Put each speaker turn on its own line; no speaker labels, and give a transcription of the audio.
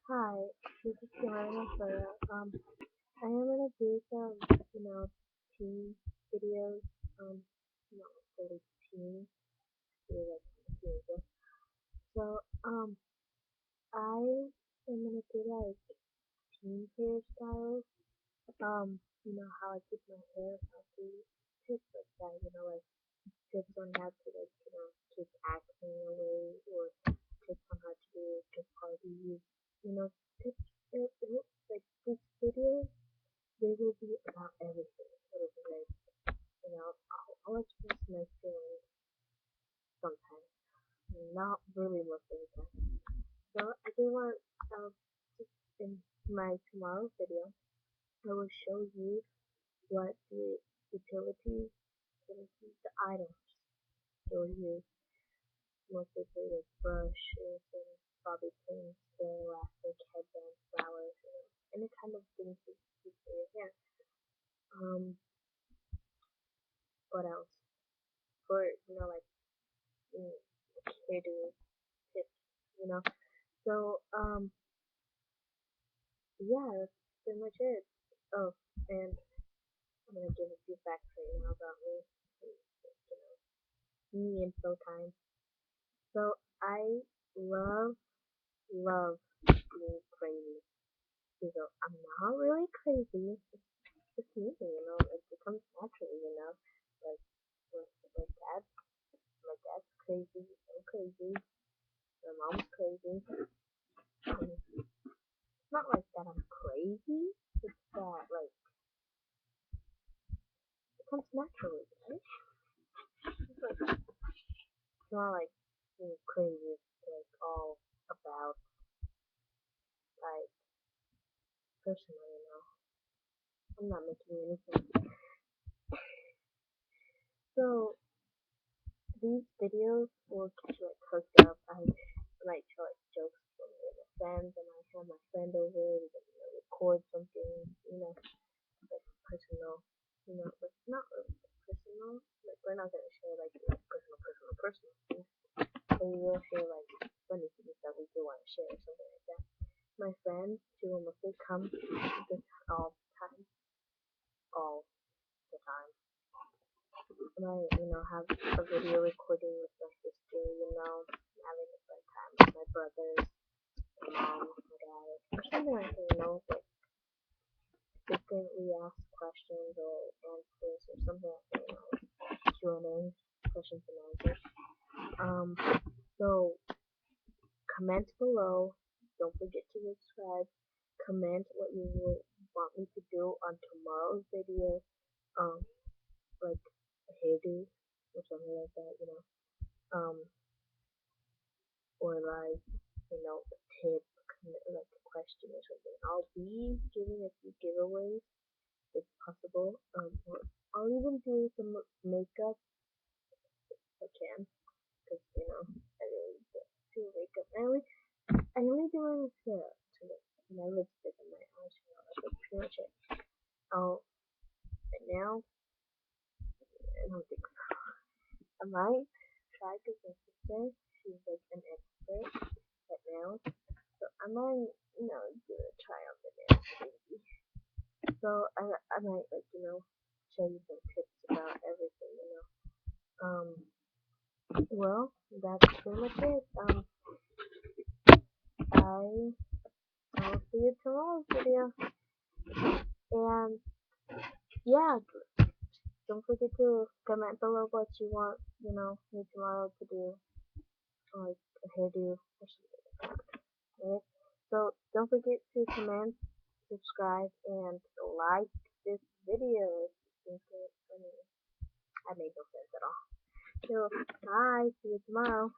Hi, this is Joanna Soya. I am gonna do some, teen videos. Not really teen, really like teenager. So, I am gonna do like teen hairstyles. How I keep my hair healthy, tips like that. Like tips on how to keep acne away, or tips on how to do good parties. You know, tips. Like these videos they will be about everything. It'll be like, I'll express my feelings sometimes, not really most of the time. So I do want, just in my tomorrow video, I will show you what the utilities, the items you'll use, mostly like brushes and bobby pins, hair elastic, headbands, flowers, any kind of things you use for your hair. Um, what else? For, mm, hairdo tips, you know. So, yeah, that's pretty much it. Oh, and I'm gonna give a few facts right now about me, me info time. So, I love, love being crazy. So, I'm not really crazy. It's just me, it comes naturally, Like, with my dad's crazy, I'm crazy, my mom's crazy. It's not like that I'm crazy, it's that, like, it comes naturally, right? It's not like being crazy, it's like all about, like, personal, I'm not making any sense. So, these videos will get you, like, hooked up. I might tell, like, jokes for me and my friends, I might have my friend over, and, record something, like, personal, but not really personal. Like, we're not gonna share, like, personal things. But we will share, like, funny things that we do want to share or something like that. My friends, she will mostly come this all the time, all the time. And I, have a video recording with my sister, having a fun time with my brothers, my mom, my dad, or something like that, like frequently asked questions or answers or something like that, Q&A, questions and answers. Um, so comment below. Don't forget to subscribe. Comment what you would want me to do on tomorrow's video. Um, like a hairdo or something like that, Um, or like, a tip, like a question or something. I'll be giving a few giveaways if possible. Or I'll even do some makeup if I can, because I really do makeup. I only do my mascara to my lipstick and my eyeshadow. That's pretty much it. Oh, and now I don't think so. I might try because my sister, she's like an expert at nails. So I might, do a try on the nails maybe. So I might like, show you some tips about everything. Well, that's pretty much it. I'll see you tomorrow's video. And yeah, don't forget to comment below what you want, me tomorrow to do, like a hairdo or something. Right? So don't forget to comment, subscribe, and like this video if you think it's funny. That made no sense at all. So bye, see you tomorrow.